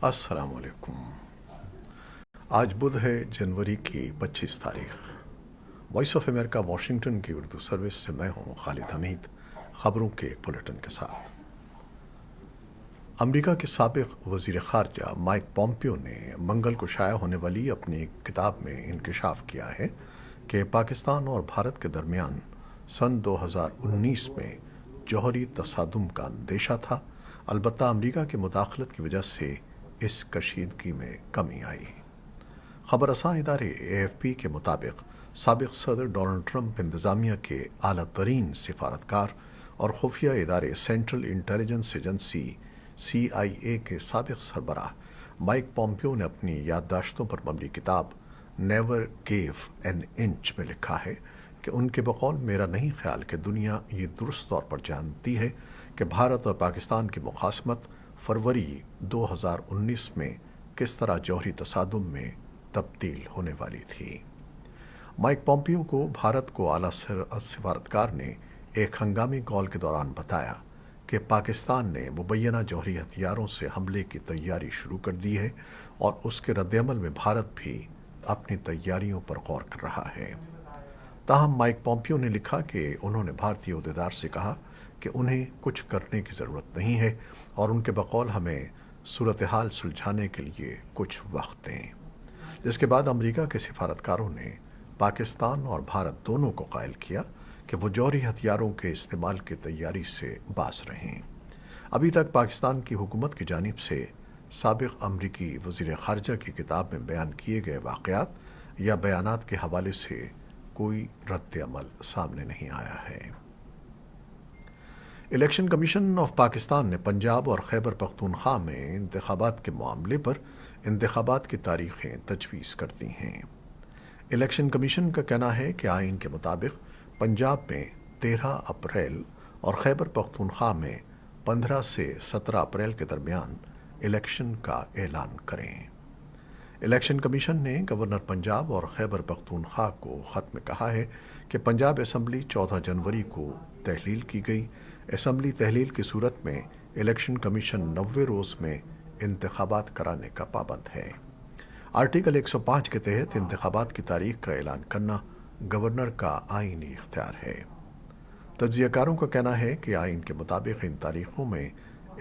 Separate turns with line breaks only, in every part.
अस्सलाम वालेकुम। आज बुध है, जनवरी की 25 तारीख। वॉइस ऑफ अमेरिका वाशिंगटन की उर्दू सर्विस से मैं हूं खालिद हमीद, खबरों के एक बुलेटिन के साथ। अमेरिका के साबिक वज़ीर ख़ारजा माइक पॉम्पियो ने मंगल को शाया होने वाली अपनी एक किताब में इंकशाफ किया है कि पाकिस्तान और भारत के दरमियान सन 2019 में जौहरी तसादुम का अंदेशा था। अलबत्ता अमेरिका की मुदाखलत की वजह से इस कशीदगी में कमी आई। खबर रसां इदारे AFP के मुताबिक साबिक सदर डोनाल्ड ट्रंप इंतज़ामिया के आला तरीन सिफारतकार और खुफिया इदारे सेंट्रल इंटेलिजेंस एजेंसी CIA के साबिक सरबराह माइक पॉम्पियो ने अपनी याददाश्तों पर मबनी किताब नेवर गेव एन इंच में लिखा है कि उनके बकौल मेरा नहीं ख्याल कि दुनिया ये दुरुस्त तौर पर जानती है कि भारत और पाकिस्तान की मुखासमत फरवरी 2019 में किस तरह जौहरी तसादुम में तब्दील होने वाली थी। माइक पॉम्पियो को भारत को आला सिफारतकार ने एक हंगामी कॉल के दौरान बताया कि पाकिस्तान ने मुबैना जौहरी हथियारों से हमले की तैयारी शुरू कर दी है और उसके रद्दअमल में भारत भी अपनी तैयारियों पर गौर कर रहा है। ताहम माइक पॉम्पियो ने लिखा कि उन्होंने भारतीय अहदेदार से कहा कि उन्हें कुछ करने की ज़रूरत नहीं है और उनके बकौल हमें सूरत हाल सुलझाने के लिए कुछ वक्त दें। जिसके बाद अमेरिका के सिफारतकारों ने पाकिस्तान और भारत दोनों को कायल किया कि वो जौहरी हथियारों के इस्तेमाल की तैयारी से बाज रहें। अभी तक पाकिस्तान की हुकूमत की जानिब से साबिक अमरीकी वज़ीर ख़ारजा की किताब में बयान किए गए वाक़यात या बयानात के हवाले से कोई रद्द अमल सामने नहीं आया है। इलेक्शन कमीशन ऑफ पाकिस्तान ने पंजाब और खैबर पख्तूनख्वा में इंतखाबात के मामले पर इंतखाबात की तारीखें तजवीज़ कर दी हैं। इलेक्शन कमीशन का कहना है कि आइन के मुताबिक पंजाब में 13 अप्रैल और खैबर पख्तूनख्वा में 15 से 17 अप्रैल के दरमियान इलेक्शन का ऐलान करें। इलेक्शन कमीशन ने गवर्नर पंजाब और खैबर पख्तूनख्वा को ख़त में कहा है कि पंजाब असम्बली 14 जनवरी को तहलील की गई। असम्बली तहलील की सूरत में इलेक्शन कमीशन 90 रोज़ में इंतखाबात कराने का पाबंद है। आर्टिकल 105 के तहत इंतखाबात की तारीख का ऐलान करना गवर्नर का आइनी इख्तियार है। तज्ज़ियाकारों का कहना है कि आइन के मुताबिक इन तारीख़ों में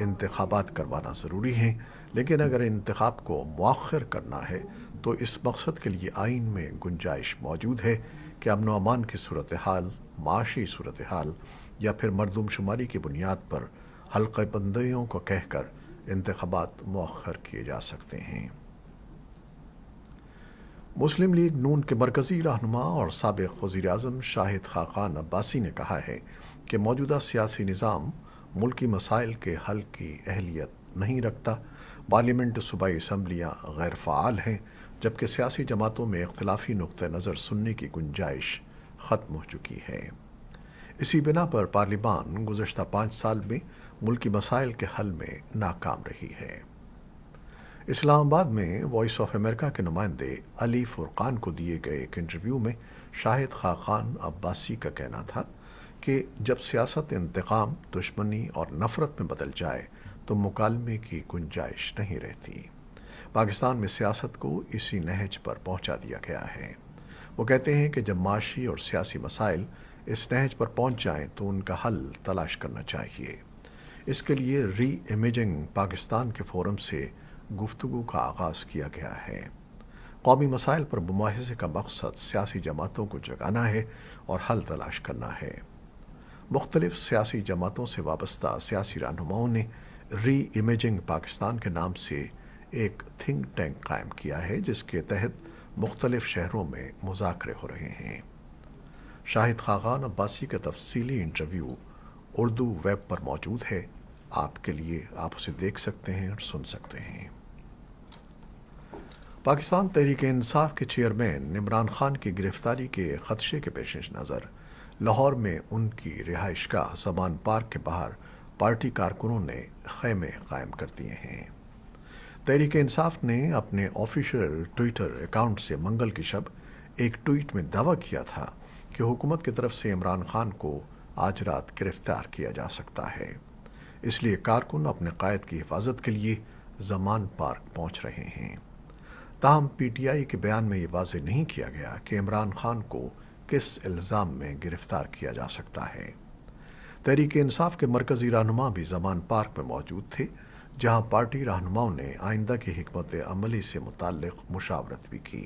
इंतखाबात करवाना ज़रूरी है, लेकिन अगर इंतखाब को मुअख्खर करना है तो इस मकसद के लिए आइन में गुंजाइश मौजूद है कि अमन व अमान की सूरत हाल, माशी सूरत हाल या फिर मरदमशुमारी की बुनियाद पर हल्क़े बंदियों को कहकर इंतखाबात मुअख्खर किए जा सकते हैं। मुस्लिम लीग नून के मरकज़ी रहनुमा और साबिक़ वज़ीर-ए-आज़म शाहिद खाक़ान अब्बासी ने कहा है कि मौजूदा सियासी निज़ाम मुल्की मसाइल के हल की अहलियत नहीं रखता। पार्लियामेंट सूबाई असम्बलियाँ गैर फ़ाल हैं, जबकि सियासी जमातों में इख्तिलाफ़ी नुक्ते नज़र सुनने की गुंजाइश ख़त्म हो चुकी है। इसी बिना पर पार्लिमान गुज़श्ता 5 साल में मुल्की मसाइल के हल में नाकाम रही है। इस्लामाबाद में वॉइस ऑफ अमेरिका के नुमाइंदे अली फुरकान को दिए गए एक इंटरव्यू में शाहिद खाक़ान अब्बासी का कहना था कि जब सियासत इंतकाम, दुश्मनी और नफ़रत में बदल जाए तो मुकालमे की गुंजाइश नहीं रहती। पाकिस्तान में सियासत को इसी नहज पर पहुंचा दिया गया है। वो कहते हैं कि जब माशी और सियासी मसाइल इस नहज पर पहुंच जाएं तो उनका हल तलाश करना चाहिए। इसके लिए री इमेजिंग पाकिस्तान के फोरम से गुफ्तगू का आगाज़ किया गया है। कौमी मसाइल पर मुबाहिसे का मकसद सियासी जमातों को जगाना है और हल तलाश करना है। मुख्तलिफ सियासी जमातों से वाबस्ता सियासी रहनुमाओं ने री इमेजिंग पाकिस्तान के नाम से एक थिंक टैंक कायम किया है, जिसके तहत मुख्तलिफ शहरों में मुज़ाकरे हो रहे हैं। शाहिद खाक़ान अब्बासी का तफसीली इंटरव्यू उर्दू वेब पर मौजूद है। आपके लिए आप उसे देख सकते हैं और सुन सकते हैं। पाकिस्तान तहरीक इंसाफ के चेयरमैन इमरान खान की गिरफ्तारी के खदशे के पेश नज़र लाहौर में उनकी रिहाइशगाह ज़मान पार्क के बाहर पार्टी कारकुनों ने ख़ैमे कायम कर दिए हैं। तहरीक इंसाफ ने अपने ऑफिशियल ट्विटर अकाउंट से मंगल की शब एक ट्वीट में दावा किया था कि हुकूमत की तरफ से इमरान खान को आज रात गिरफ्तार किया जा सकता है। इसलिए कारकुन अपने कायद की हिफाजत के लिए زمان پارک پہنچ رہے ہیں۔ تاہم پی ٹی آئی کے بیان میں یہ واضح نہیں کیا گیا کہ عمران خان کو کس الزام میں گرفتار کیا جا سکتا ہے۔ تحریک انصاف کے مرکزی رہنما بھی زمان پارک میں موجود تھے، جہاں پارٹی رہنماؤں نے آئندہ کی حکمت عملی سے متعلق مشاورت بھی کی۔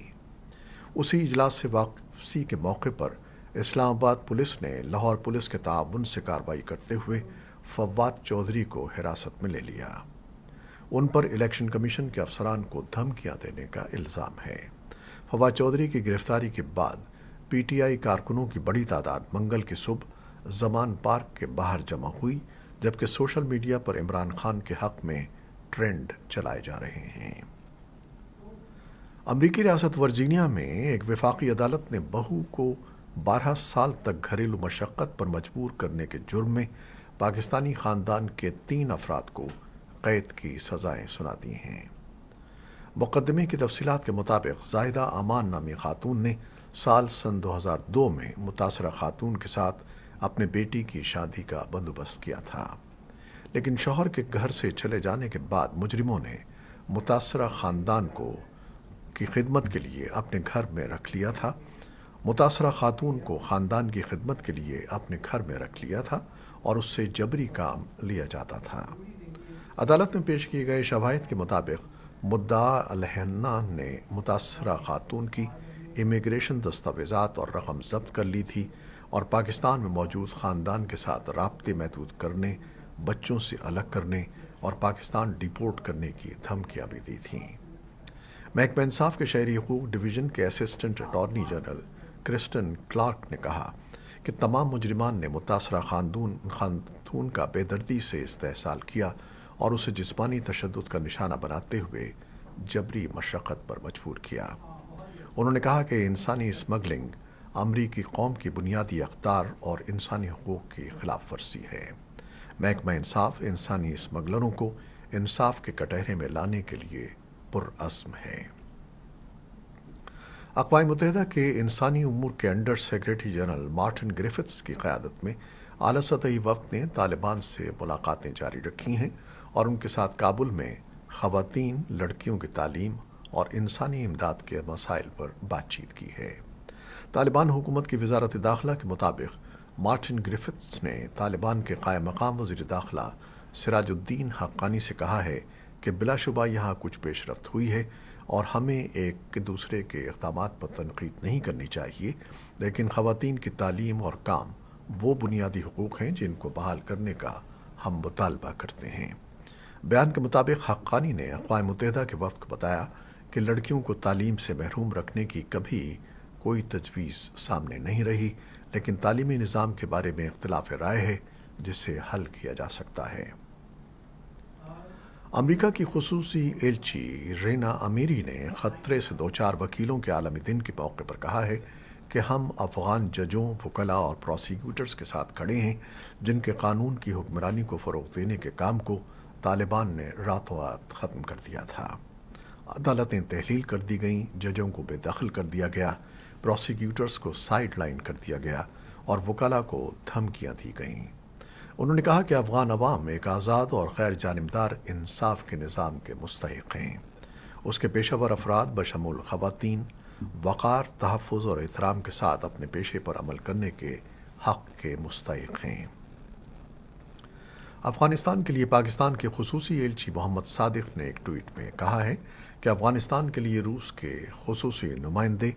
اسی اجلاس سے واپسی کے موقع پر اسلام آباد پولیس نے لاہور پولیس کے تعاون سے کارروائی کرتے ہوئے فواد چودھری کو حراست میں لے لیا۔ ان پر الیکشن کمیشن کے افسران کو دھمکیاں دینے کا الزام ہے۔ فواد چودھری کی گرفتاری کے بعد پی ٹی آئی کارکنوں کی بڑی تعداد منگل کی صبح زمان پارک کے باہر جمع ہوئی، جبکہ سوشل میڈیا پر عمران خان کے حق میں ٹرینڈ چلائے جا رہے ہیں۔ امریکی ریاست ورجینیا میں ایک وفاقی عدالت نے بہو کو 12 سال تک گھریلو مشقت پر مجبور کرنے کے جرم میں پاکستانی خاندان کے 3 افراد کو قید کی سزائیں سنا دی ہیں۔ مقدمے کی تفصیلات کے مطابق زاہدہ امان نامی خاتون نے سال 2002 میں متاثرہ خاتون کے ساتھ اپنے بیٹی کی شادی کا بندوبست کیا تھا، لیکن شوہر کے گھر سے چلے جانے کے بعد مجرموں نے متاثرہ خاندان کی خدمت کے لیے اپنے گھر میں رکھ لیا تھا۔ متاثرہ خاتون کو خاندان کی خدمت کے لیے اپنے گھر میں رکھ لیا تھا اور اس سے جبری کام لیا جاتا تھا۔ عدالت میں پیش کیے گئے شواہد کے مطابق مدعا علیہ نے متاثرہ خاتون کی امیگریشن دستاویزات اور رقم ضبط کر لی تھی اور پاکستان میں موجود خاندان کے ساتھ رابطے محدود کرنے، بچوں سے الگ کرنے اور پاکستان ڈیپورٹ کرنے کی دھمکیاں بھی دی تھیں۔ محکمہ انصاف کے شہری حقوق ڈویژن کے اسسٹنٹ اٹارنی جنرل کرسٹن کلارک نے کہا کہ تمام مجرمان نے متاثرہ خاتون کا بے دردی سے استحصال کیا اور اسے جسمانی تشدد کا نشانہ بناتے ہوئے جبری مشقت پر مجبور کیا۔ انہوں نے کہا کہ انسانی اسمگلنگ امریکی قوم کی بنیادی اقدار اور انسانی حقوق کی خلاف ورزی ہے۔ محکمہ انصاف انسانی اسمگلروں کو انصاف کے کٹہرے میں لانے کے لیے پرعزم ہے۔ اقوام متحدہ کے انسانی امور کے انڈر سیکریٹری جنرل مارٹن گرفٹس کی قیادت میں اعلیٰ سطحی وفد نے طالبان سے ملاقاتیں جاری رکھی ہیں اور ان کے ساتھ کابل میں خواتین، لڑکیوں کی تعلیم اور انسانی امداد کے مسائل پر بات چیت کی ہے۔ طالبان حکومت کی وزارت داخلہ کے مطابق مارٹن گرفٹس نے طالبان کے قائم مقام وزیر داخلہ سراج الدین حقانی سے کہا ہے کہ بلا شبہ یہاں کچھ پیش رفت ہوئی ہے اور ہمیں ایک دوسرے کے اقدامات پر تنقید نہیں کرنی چاہیے، لیکن خواتین کی تعلیم اور کام وہ بنیادی حقوق ہیں جن کو بحال کرنے کا ہم مطالبہ کرتے ہیں۔ بیان کے مطابق حقانی نے اقوام متحدہ کے وفد کو بتایا کہ لڑکیوں کو تعلیم سے محروم رکھنے کی کبھی کوئی تجویز سامنے نہیں رہی، لیکن تعلیمی نظام کے بارے میں اختلاف رائے ہے جسے حل کیا جا سکتا ہے۔ امریکا کی خصوصی ایلچی رینا امیری نے خطرے سے دوچار وکیلوں کے عالمی دن کے موقع پر کہا ہے کہ ہم افغان ججوں، وکلاء اور پروسیکیوٹرز کے ساتھ کھڑے ہیں جن کے قانون کی حکمرانی کو فروغ دینے کے کام کو طالبان نے راتوں رات ختم کر دیا تھا۔ عدالتیں تحلیل کر دی گئیں، ججوں کو بے دخل کر دیا گیا، پروسیکیوٹرز کو سائیڈ لائن کر دیا گیا اور وکلاء کو دھمکیاں دی گئیں۔ انہوں نے کہا کہ افغان عوام ایک آزاد اور غیر جانبدار انصاف کے نظام کے مستحق ہیں۔ اس کے پیشہ ور افراد بشمول خواتین وقار، تحفظ اور احترام کے ساتھ اپنے پیشے پر عمل کرنے کے حق کے مستحق ہیں۔ افغانستان کے لیے پاکستان کے خصوصی ایلچی محمد صادق نے ایک ٹویٹ میں کہا ہے کہ افغانستان کے لیے روس کے خصوصی نمائندے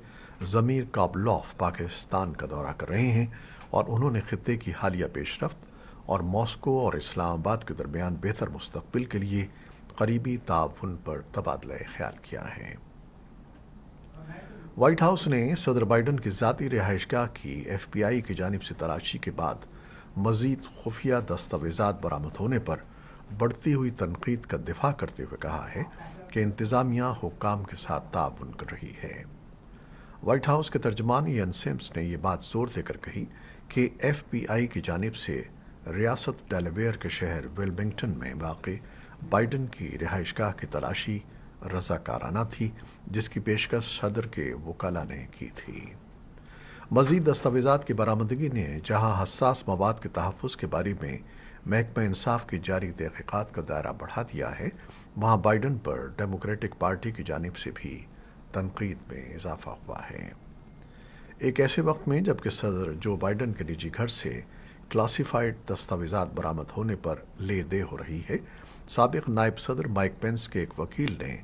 ضمیر کابلوف پاکستان کا دورہ کر رہے ہیں اور انہوں نے خطے کی حالیہ پیش رفت اور ماسکو اور اسلام آباد کے درمیان بہتر مستقبل کے لیے قریبی تعاون پر تبادلہ خیال کیا ہے۔ وائٹ ہاؤس نے صدر بائیڈن کی ذاتی رہائش گاہ کی ایف بی آئی کی جانب سے تلاشی کے بعد مزید خفیہ دستاویزات برآمد ہونے پر بڑھتی ہوئی تنقید کا دفاع کرتے ہوئے کہا ہے کہ انتظامیہ حکام کے ساتھ تعاون کر رہی ہے۔ وائٹ ہاؤس کے ترجمان ایان سیمس نے یہ بات زور دے کر کہی کہ ایف بی آئی کی جانب سے ریاست ڈیلاویئر کے شہر ویلمنگٹن میں واقع بائیڈن کی رہائش گاہ کی تلاشی رضاکارانہ تھی، جس کی پیشکش صدر کے وکلاء نے کی تھی۔ مزید دستاویزات کی برآمدگی نے جہاں حساس مواد کے تحفظ کے بارے میں محکمہ انصاف کی جاری تحقیقات کا دائرہ بڑھا دیا ہے، वहाँ बाइडन पर डेमोक्रेटिक पार्टी की जानिब से भी तनकीद में इजाफा हुआ है। एक ऐसे वक्त में जबकि सदर जो बाइडन के निजी घर से क्लासिफाइड दस्तावेजात बरामद होने पर ले दे हो रही है, साबिक नायब सदर माइक पेंस के एक वकील ने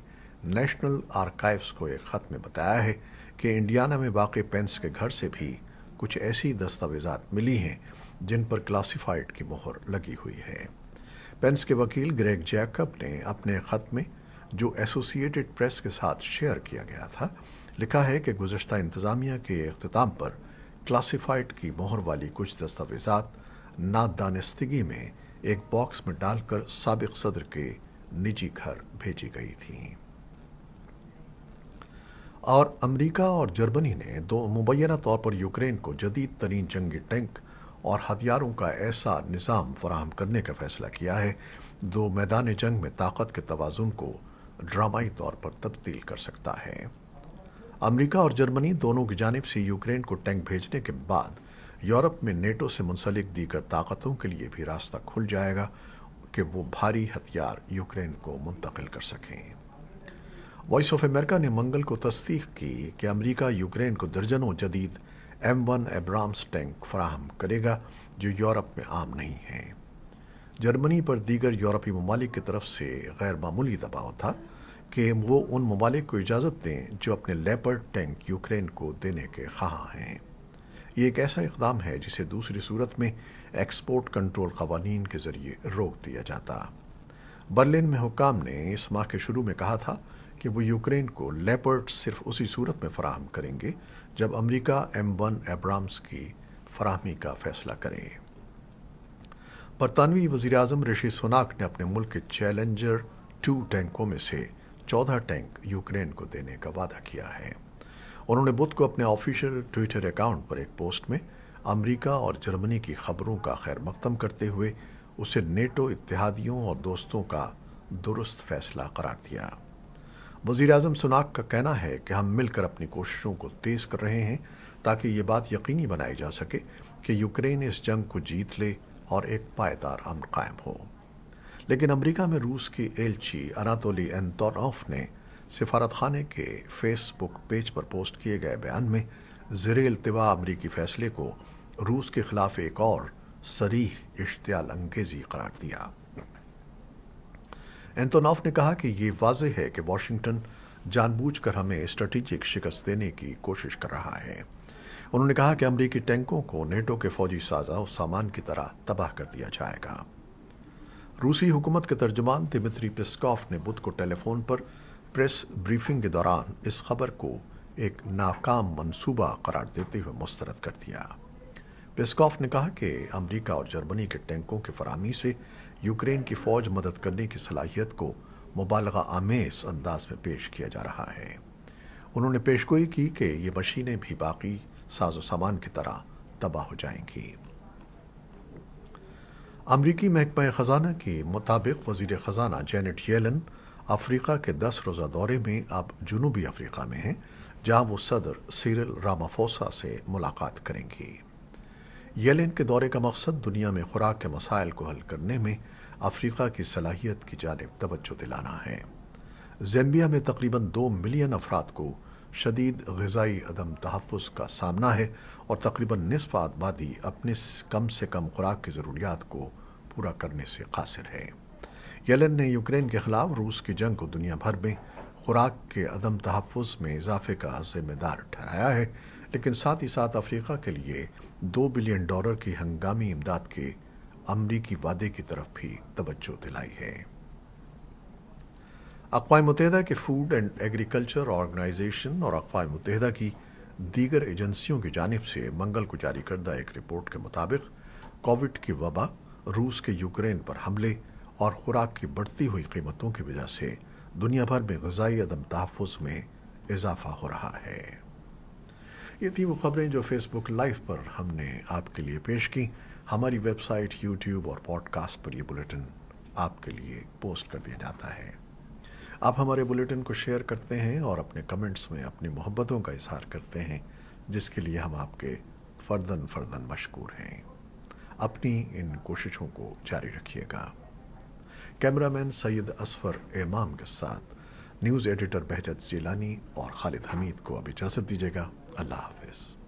नेशनल आर्काइव्स को एक ख़त में बताया है कि इंडियाना में वाक़ पेंस के घर से भी कुछ ऐसी दस्तावेजात मिली हैं जिन पर क्लासिफाइड की मोहर लगी हुई है। पेंस के वकील ग्रेग जैकब ने अपने ख़त में, जो एसोसिएटेड प्रेस के साथ शेयर किया गया था, लिखा है कि गुज़श्ता इंतज़ामिया के इख्तिताम पर क्लासिफाइड की मोहर वाली कुछ दस्तावेजात नादानिस्तगी में एक बॉक्स में डालकर साबिक सदर के निजी घर भेजी गई थीं। और अमेरिका और जर्मनी ने दो मुबैना तौर पर यूक्रेन को जदीद तरीन जंगी टैंक और हथियारों का ऐसा निज़ाम फराहम करने का फ़ैसला किया है जो मैदान जंग में ताकत के तवाज़ुन को ड्रामाई तौर पर तब्दील कर सकता है। अमेरिका और जर्मनी दोनों की जानिब से यूक्रेन को टैंक भेजने के बाद यूरोप में नेटो से मुंसलिक दीगर ताकतों के लिए भी रास्ता खुल जाएगा कि वो भारी हथियार यूक्रेन को मुंतकिल कर सकें। वॉइस ऑफ अमेरिका ने मंगल को तस्दीक की कि अमेरिका यूक्रेन को दर्जनों जदीद M1 एब्राम्स टैंक फराहम करेगा जो यूरोप में आम नहीं हैं। जर्मनी पर दीगर यूरोपीय ममालिक की तरफ से गैर मामूली दबाव था कि वो उन ममालिक को इजाज़त दें जो अपने लेपर्ड टैंक यूक्रेन को देने के ख़्वाह हैं। ये एक ऐसा इक़दाम है जिसे दूसरी सूरत में एक्सपोर्ट कंट्रोल क़वानीन के ज़रिए रोक दिया जाता। बर्लिन में हुक्काम ने इस माह के शुरू में कहा था कि वो यूक्रेन को लेपर्ड सिर्फ उसी सूरत में फ़राहम करेंगे जब अमेरिका M1 एब्राम्स की फराहमी का फ़ैसला करे। बरतानवी वज़ीर आज़म ऋषि सुनाक ने अपने मुल्क के चैलेंजर 2 टैंकों में से 14 टैंक यूक्रेन को देने का वादा किया है। उन्होंने बुध को अपने ऑफिशियल ट्विटर अकाउंट पर एक पोस्ट में अमेरिका और जर्मनी की खबरों का खैर मकदम करते हुए उसे नेटो इत्तेहादियों और दोस्तों का दुरुस्त फैसला करार दिया। वज़ीर आज़म सुनाक का कहना है कि हम मिलकर अपनी कोशिशों को तेज़ कर रहे हैं ताकि ये बात यकीनी बनाई जा सके कि यूक्रेन इस जंग को जीत ले और एक पायदार अमन कायम हो। लेकिन अमेरिका में रूस की एलची अनातोली एंटोनोफ ने सिफारत खाने के फेसबुक पेज पर पोस्ट किए गए बयान में ज़ेरे इल्तिवा अमरीकी फ़ैसले को रूस के ख़िलाफ़ एक और सरीह इश्तियाल अंगेज़ी करार दिया। एंटोनोफ ने कहा कि ये वाज़ेह है कि वाशिंगटन जानबूझकर हमें स्ट्रेटेजिक शिकस्त देने की कोशिश कर रहा है। उन्होंने कहा कि अमरीकी टैंकों को नेटो के फ़ौजी साज़ो सामान की तरह तबाह कर दिया जाएगा। रूसी हुकूमत के तर्जुमान दिमित्री पेस्कॉव ने बुध को टेलीफोन पर प्रेस ब्रीफिंग के दौरान इस खबर को एक नाकाम मंसूबा करार देते हुए मुस्तरद कर दिया। पेस्कॉव ने कहा कि अमेरिका और जर्मनी के टैंकों की फराहमी से यूक्रेन की फ़ौज मदद करने की सलाहियत को मुबालगा आमेज़ अंदाज में पेश किया जा रहा है। उन्होंने पेशगोई की कि ये मशीनें भी बाकी साजो सामान की तरह तबाह हो जाएंगी। अमरीकी महकमा ख़जाना के मुताबिक वज़ीर ख़जाना जैनेट येलन अफ्रीका के 10 रोज़ा दौरे में अब जनूबी अफ्रीका में हैं, जहां वो सदर सिरिल रामाफोसा से मुलाकात करेंगी। येलेन के दौरे का मकसद दुनिया में खुराक के मसाइल को हल करने में अफ्रीका की सलाहियत की जानिब तवज्जो दिलाना है। ज़ैम्बिया में तकरीबन 2 मिलियन अफराद को शदीद ग़िज़ाई अदम तहफ़्फ़ुज़ का सामना है और तकरीबन निस्फ़ आबादी अपने कम से कम खुराक की ज़रूरियात को पूरा करने से क़ासिर है। येलेन ने यूक्रेन के ख़िलाफ़ रूस की जंग को दुनिया भर में खुराक के अदम तहफ़्फ़ुज़ में इजाफ़े का ज़िम्मेदार ठहराया है, लेकिन साथ ही साथ अफ्रीका के लिए $2 बिलियन की हंगामी इमदाद के अमरीकी वादे की तरफ भी तवज्जो दिलाई है। अक़वाम मुत्तहिदा के फूड एंड एग्रीकल्चर ऑर्गेनाइजेशन और अक़वाम मुत्तहिदा की दीगर एजेंसियों की जानिब से मंगल को जारी करदा एक रिपोर्ट के मुताबिक कोविड की वबा, रूस के यूक्रेन पर हमले और खुराक की बढ़ती हुई कीमतों की वजह से दुनिया भर में ग़िज़ाई अदम तहफ़्फ़ुज़ में इजाफ़ा हो रहा है। ये थी वो खबरें जो फेसबुक लाइव पर हमने आपके लिए पेश की। हमारी वेबसाइट, यूट्यूब और पॉडकास्ट पर ये बुलेटिन आपके लिए पोस्ट कर दिया जाता है। आप हमारे बुलेटिन को शेयर करते हैं और अपने कमेंट्स में अपनी मोहब्बतों का इज़हार करते हैं, जिसके लिए हम आपके फ़र्दन फ़र्दन मशकूर हैं। अपनी इन कोशिशों को जारी रखिएगा। کیمرامین سید اصفر امام کے ساتھ نیوز ایڈیٹر بہجت جیلانی اور خالد حمید کو اب اجازت دیجیے گا۔ اللہ حافظ۔